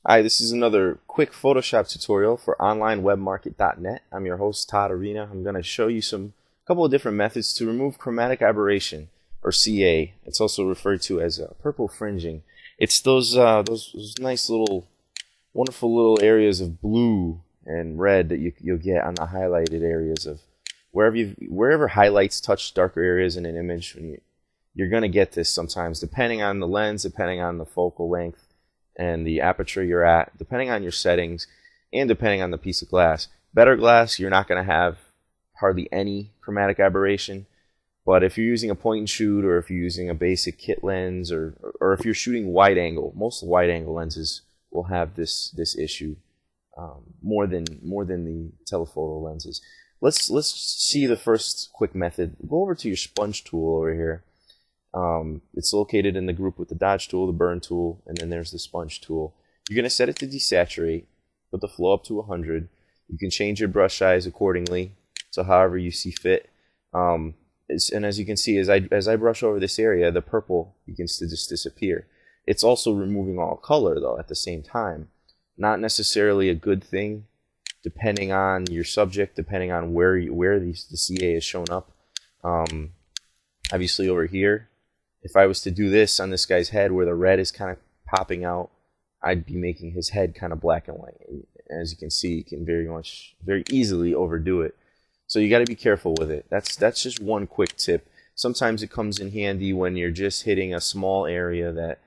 Hi, this is another quick Photoshop tutorial for onlinewebmarket.net. I'm your host, Todd Arena. I'm going to show you a couple of different methods to remove chromatic aberration, or CA. It's also referred to as purple fringing. It's those nice little, wonderful little areas of blue and red that you'll get on the highlighted areas of wherever highlights touch darker areas in an image. You're going to get this sometimes, depending on the lens, depending on the focal length and the aperture you're at, depending on your settings, and depending on the piece of glass. Better glass, you're not going to have hardly any chromatic aberration. But if you're using a point and shoot, or if you're using a basic kit lens, or if you're shooting wide angle, most wide angle lenses will have this issue more than the telephoto lenses. Let's see the first quick method. Go over to your sponge tool over here. It's located in the group with the dodge tool, the burn tool, and then there's the sponge tool. You're going to set it to desaturate, put the flow up to 100. You can change your brush size accordingly, so however you see fit. And as you can see, as I brush over this area, the purple begins to just disappear. It's also removing all color, though, at the same time. Not necessarily a good thing, depending on your subject, depending on where the CA is shown up. Obviously over here, if I was to do this on this guy's head where the red is kind of popping out, I'd be making his head kind of black and white. As you can see, you can very easily overdo it. So you got to be careful with it. That's just one quick tip. Sometimes it comes in handy when you're just hitting a small area that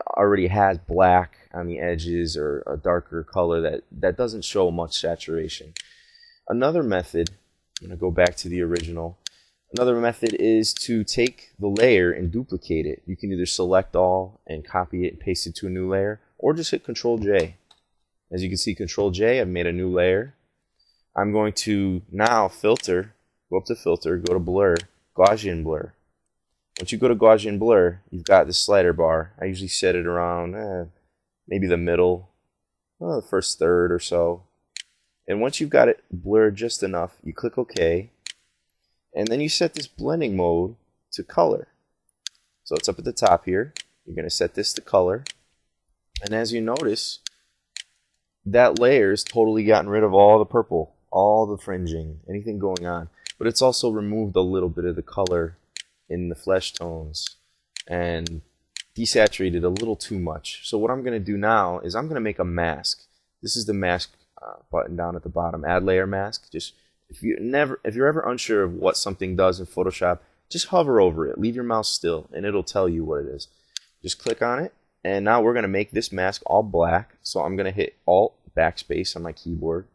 already has black on the edges or a darker color that doesn't show much saturation. Another method, I'm going to go back to the original. Another method is to take the layer and duplicate it. You can either select all and copy it and paste it to a new layer, or just hit Control J. As you can see, Control J, I've made a new layer. I'm going to now filter, go up to filter, go to blur, Gaussian blur. Once you go to Gaussian blur, you've got this slider bar. I usually set it around maybe the middle, the first third or so. And once you've got it blurred just enough, you click OK. And then you set this blending mode to color. So it's up at the top here. You're going to set this to color. And as you notice, that layer's totally gotten rid of all the purple, all the fringing, anything going on. But it's also removed a little bit of the color in the flesh tones and desaturated a little too much. So what I'm going to do now is I'm going to make a mask. This is the mask button down at the bottom, add layer mask. Just if you're ever unsure of what something does in Photoshop, just hover over it, leave your mouse still, and it'll tell you what it is. Just click on it, and now we're going to make this mask all black. So I'm going to hit Alt backspace on my keyboard.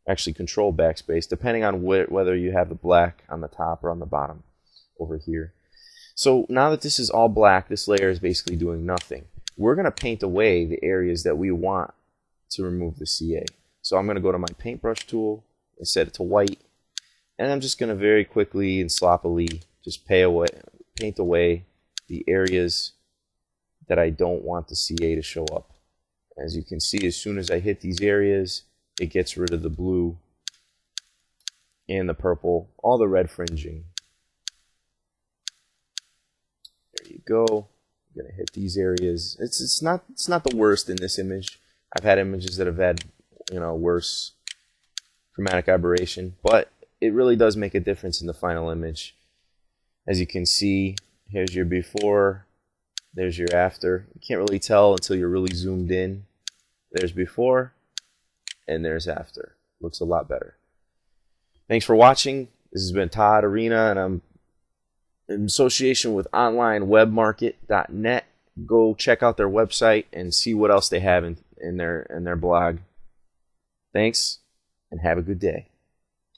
Actually, Control backspace, depending on whether you have the black on the top or on the bottom over here. So now that this is all black, this layer is basically doing nothing. We're going to paint away the areas that we want to remove the CA. So I'm going to go to my paintbrush tool and set it to white. And I'm just going to very quickly and sloppily just paint away the areas that I don't want the CA to show up. As you can see, as soon as I hit these areas, it gets rid of the blue and the purple, all the red fringing. There you go. I'm going to hit these areas. It's not the worst in this image. I've had images that have had worse chromatic aberration, but it really does make a difference in the final image. As you can see, here's your before, there's your after. You can't really tell until you're really zoomed in. There's before, and there's after. Looks a lot better. Thanks for watching. This has been Todd Arena, and I'm in association with onlinewebmarket.net. Go check out their website and see what else they have in their blog. Thanks, and have a good day.